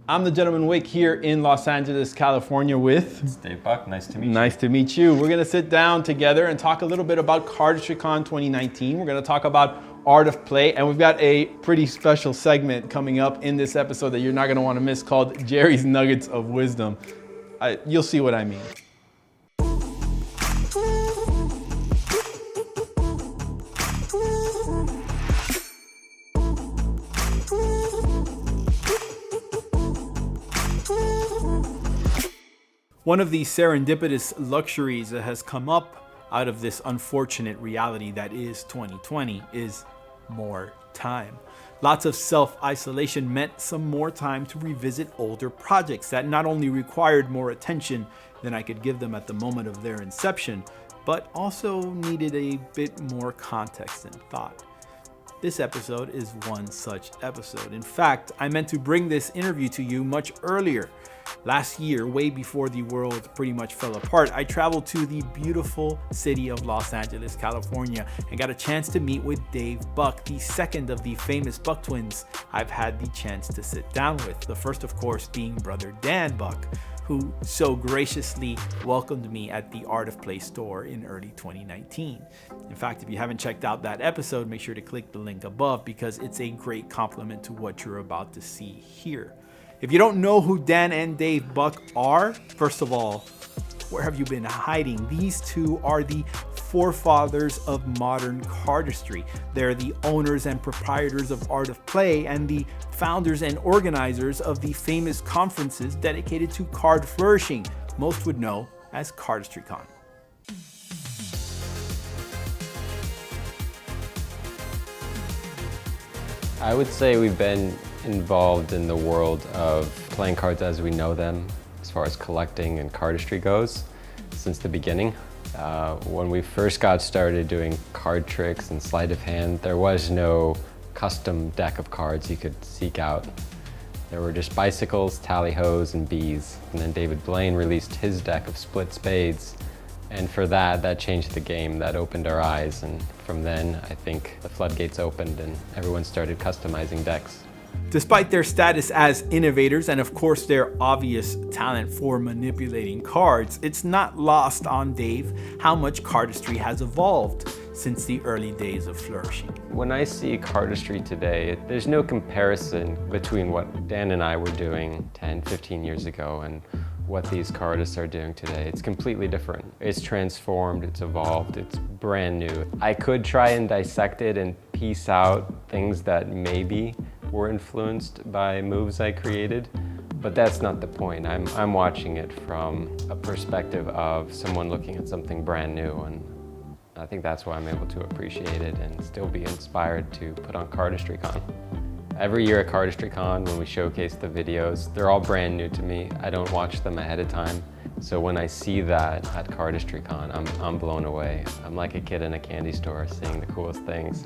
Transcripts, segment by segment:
I'm the Gentleman Wick here in Los Angeles, California with... It's Dave Buck, nice to meet you. Nice to meet you. We're gonna sit down together and talk a little bit about CardistryCon 2019. We're gonna talk about Art of Play, and we've got a pretty special segment coming up in this episode that you're not gonna wanna miss called Jerry's Nuggets of Wisdom. You'll see what I mean. One of the serendipitous luxuries that has come up out of this unfortunate reality that is 2020 is more time. Lots of self-isolation meant some more time to revisit older projects that not only required more attention than I could give them at the moment of their inception, but also needed a bit more context and thought. This episode is one such episode. In fact, I meant to bring this interview to you much earlier. Last year, way before the world pretty much fell apart, I traveled to the beautiful city of Los Angeles, California, and got a chance to meet with Dave Buck, the second of the famous Buck twins I've had the chance to sit down with. The first, of course, being brother Dan Buck, who so graciously welcomed me at the Art of Play store in early 2019. In fact, if you haven't checked out that episode, make sure to click the link above because it's a great compliment to what you're about to see here. If you don't know who Dan and Dave Buck are, first of all, where have you been hiding? These two are the forefathers of modern cardistry. They're the owners and proprietors of Art of Play and the founders and organizers of the famous conferences dedicated to card flourishing, most would know as CardistryCon. I would say we've been involved in the world of playing cards as we know them, as far as collecting and cardistry goes, since the beginning. When we first got started doing card tricks and sleight of hand, there was no custom deck of cards you could seek out. There were just bicycles, tally-hos, and bees. And then David Blaine released his deck of split spades. And for that changed the game. That opened our eyes. And from then, I think the floodgates opened and everyone started customizing decks. Despite their status as innovators and of course their obvious talent for manipulating cards, it's not lost on Dave how much cardistry has evolved since the early days of flourishing. When I see cardistry today, there's no comparison between what Dan and I were doing 10, 15 years ago and what these cardists are doing today. It's completely different. It's transformed, it's evolved, it's brand new. I could try and dissect it and piece out things that maybe were influenced by moves I created, but that's not the point. I'm watching it from a perspective of someone looking at something brand new, and I think that's why I'm able to appreciate it and still be inspired to put on CardistryCon. Every year at CardistryCon, when we showcase the videos, they're all brand new to me. I don't watch them ahead of time. So when I see that at CardistryCon, I'm blown away. I'm like a kid in a candy store seeing the coolest things.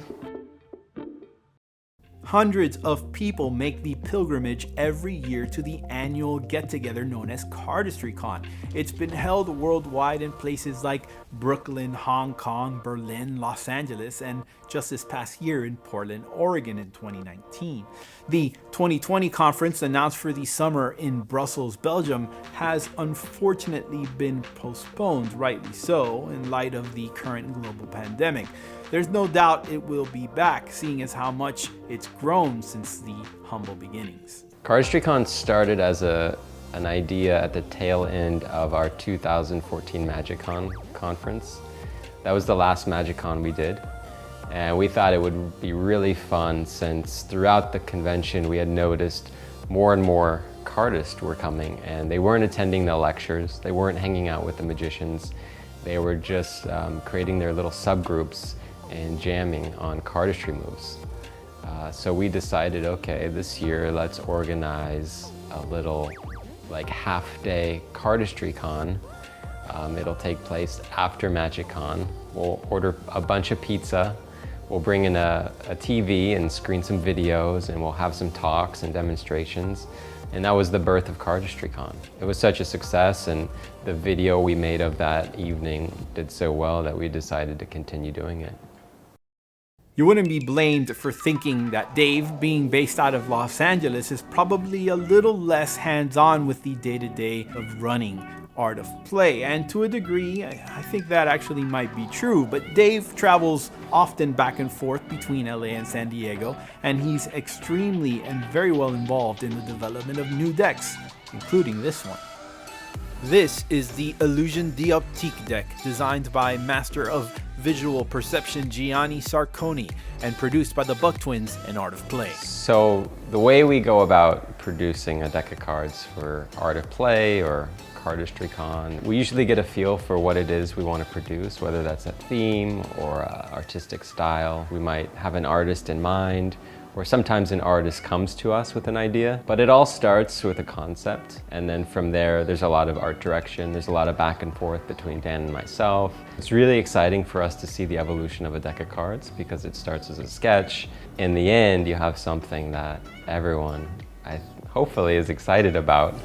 Hundreds of people make the pilgrimage every year to the annual get-together known as CardistryCon. It's been held worldwide in places like Brooklyn, Hong Kong, Berlin, Los Angeles, and just this past year in Portland, Oregon in 2019. The 2020 conference, announced for the summer in Brussels, Belgium, has unfortunately been postponed, rightly so, in light of the current global pandemic. There's no doubt it will be back, seeing as how much it's grown since the humble beginnings. CardistryCon started as an idea at the tail end of our 2014 MagicCon conference. That was the last MagicCon we did. And we thought it would be really fun since throughout the convention we had noticed more and more cardists were coming and they weren't attending the lectures, they weren't hanging out with the magicians, they were just creating their little subgroups and jamming on cardistry moves. So we decided, okay, this year let's organize a little like half-day CardistryCon. It'll take place after MagicCon. We'll order a bunch of pizza. We'll bring in a TV and screen some videos, and we'll have some talks and demonstrations. And that was the birth of CardistryCon. It was such a success, and the video we made of that evening did so well that we decided to continue doing it. You wouldn't be blamed for thinking that Dave, being based out of Los Angeles, is probably a little less hands-on with the day-to-day of running Art of Play. And to a degree, I think that actually might be true. But Dave travels often back and forth between LA and San Diego, and he's extremely and very well involved in the development of new decks, including this one. This is the Illusion d'Optique deck, designed by Master of Visual Perception Gianni Sarconi and produced by the Buck Twins and Art of Play. So the way we go about producing a deck of cards for Art of Play or Cardistry Con, we usually get a feel for what it is we want to produce, whether that's a theme or a artistic style. We might have an artist in mind, or sometimes an artist comes to us with an idea, but it all starts with a concept, and then from there there's a lot of art direction, there's a lot of back and forth between Dan and myself. It's really exciting for us to see the evolution of a deck of cards because it starts as a sketch. In the end, you have something that everyone, hopefully, is excited about.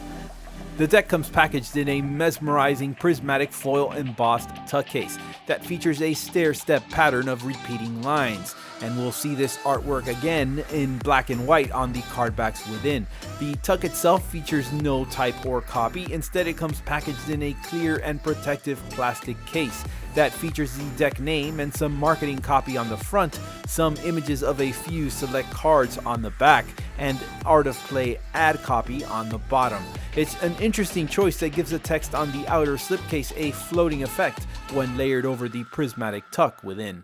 The deck comes packaged in a mesmerizing prismatic foil embossed tuck case that features a stair-step pattern of repeating lines, and we'll see this artwork again in black and white on the card backs within. The tuck itself features no type or copy. Instead, it comes packaged in a clear and protective plastic case that features the deck name and some marketing copy on the front, some images of a few select cards on the back, and Art of Play ad copy on the bottom. It's an interesting choice that gives the text on the outer slipcase a floating effect when layered over the prismatic tuck within.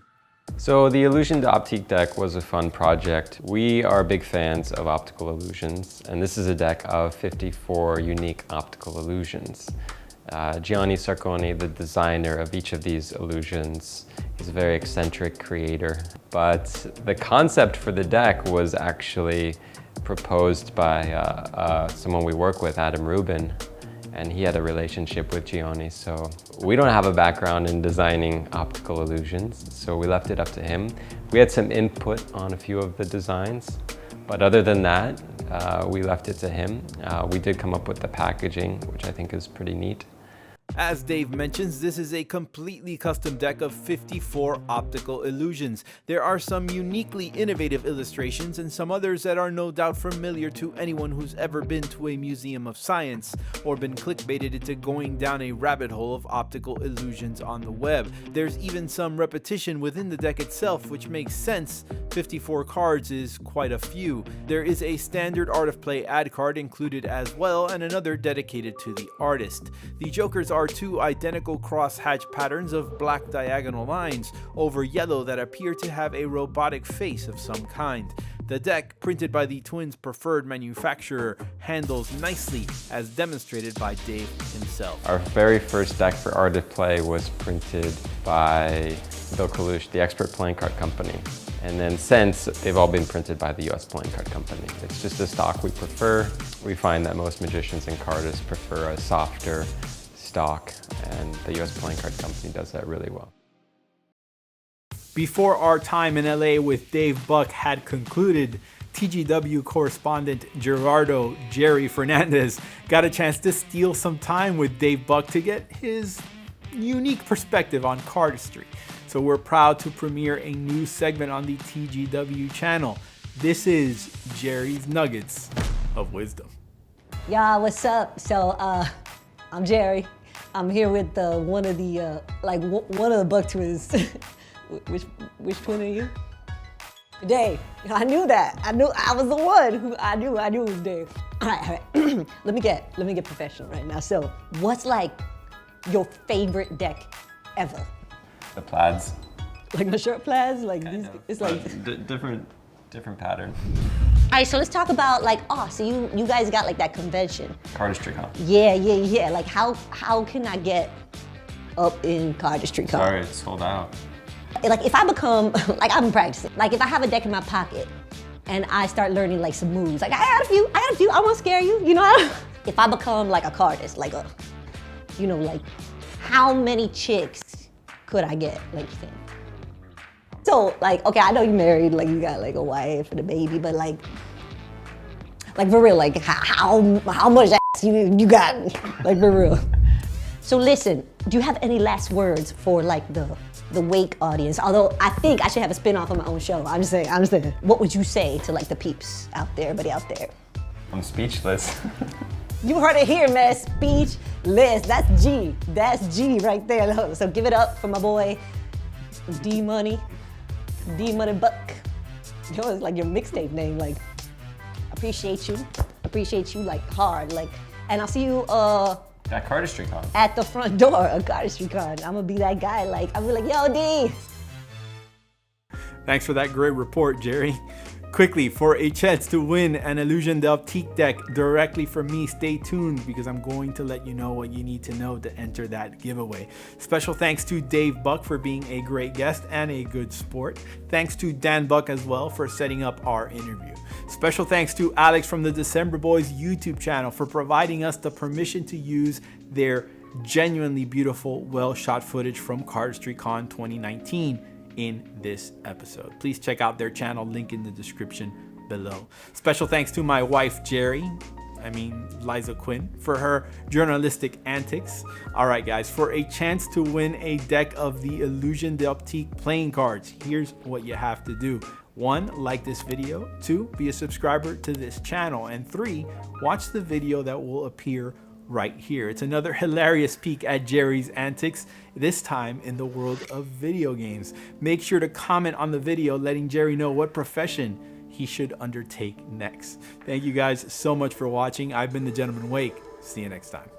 So the Illusion d'Optique deck was a fun project. We are big fans of optical illusions, and this is a deck of 54 unique optical illusions. Gianni Sarconi, the designer of each of these illusions, he's a very eccentric creator. But the concept for the deck was actually proposed by someone we work with, Adam Rubin, and he had a relationship with Gianni. So we don't have a background in designing optical illusions, so we left it up to him. We had some input on a few of the designs, but other than that, we left it to him. We did come up with the packaging, which I think is pretty neat. As Dave mentions, this is a completely custom deck of 54 optical illusions. There are some uniquely innovative illustrations and some others that are no doubt familiar to anyone who's ever been to a museum of science or been clickbaited into going down a rabbit hole of optical illusions on the web. There's even some repetition within the deck itself, which makes sense. 54 cards is quite a few. There is a standard Art of Play ad card included as well, and another dedicated to the artist. The jokers are two identical cross-hatch patterns of black diagonal lines over yellow that appear to have a robotic face of some kind. The deck, printed by the twins' preferred manufacturer, handles nicely as demonstrated by Dave himself. Our very first deck for Art of Play was printed by Bill Kalush, the Expert Playing Card Company. And then since, they've all been printed by the US Playing Card Company. It's just a stock we prefer. We find that most magicians and cardists prefer a softer stock, and the US Playing Card Company does that really well. Before our time in LA with Dave Buck had concluded, TGW correspondent Gerardo Jerry Fernandez got a chance to steal some time with Dave Buck to get his unique perspective on cardistry. So we're proud to premiere a new segment on the TGW channel. This is Jerry's Nuggets of Wisdom. Y'all, what's up? So, I'm Jerry. I'm here with one of the one of the Buck twins. which twin are you? Dave. I knew that. I knew I was the one who I knew it was Dave. All right. let me get professional right now. So, what's like your favorite deck ever? The plaids. Like my shirt plaids? Like these, it's like different pattern. All right, so let's talk about so you guys got like that convention. Cardistry Con. Yeah. Like how can I get up in Cardistry Con? Sorry, it's sold out. Like if I become, I'm practicing. Like if I have a deck in my pocket and I start learning like some moves, like I got a few, I won't scare you, you know? If I become like a cardist, like how many chicks could I get, like you think? So, okay, I know you're married, like you got like a wife and a baby, but like for real, like how much ass you got, like for real. So listen, do you have any last words for like the the Wake audience. Although I think I should have a spin-off of my own show. I'm just saying. What would you say to like the peeps out there, everybody out there? I'm speechless. You heard it here, man. Speechless. That's G. That's G right there. So give it up for my boy D Money Buck. Yo, it's like your mixtape name. Like, appreciate you like hard. Like, and I'll see you At Cardistry Con. at the front door of Cardistry Con. I'm gonna be that guy. Like, I'm gonna be like, yo, D. Thanks for that great report, Jerry. Quickly, for a chance to win an Illusion d'Optique deck directly from me, stay tuned because I'm going to let you know what you need to know to enter that giveaway. Special thanks to Dave Buck for being a great guest and a good sport. Thanks to Dan Buck as well for setting up our interview. Special thanks to Alex from the December Boys YouTube channel for providing us the permission to use their genuinely beautiful, well-shot footage from Cardistry Con 2019 in this episode. Please check out their channel, link in the description below. Special thanks to my wife, Liza Quinn, for her journalistic antics. All right, guys, for a chance to win a deck of the Illusion d'Optique playing cards, here's what you have to do. 1, like this video. 2, be a subscriber to this channel. And 3, watch the video that will appear right here. It's another hilarious peek at Jerry's antics, this time in the world of video games. Make sure to comment on the video letting Jerry know what profession he should undertake next. Thank you guys so much for watching. I've been the Gentleman Wake. See you next time.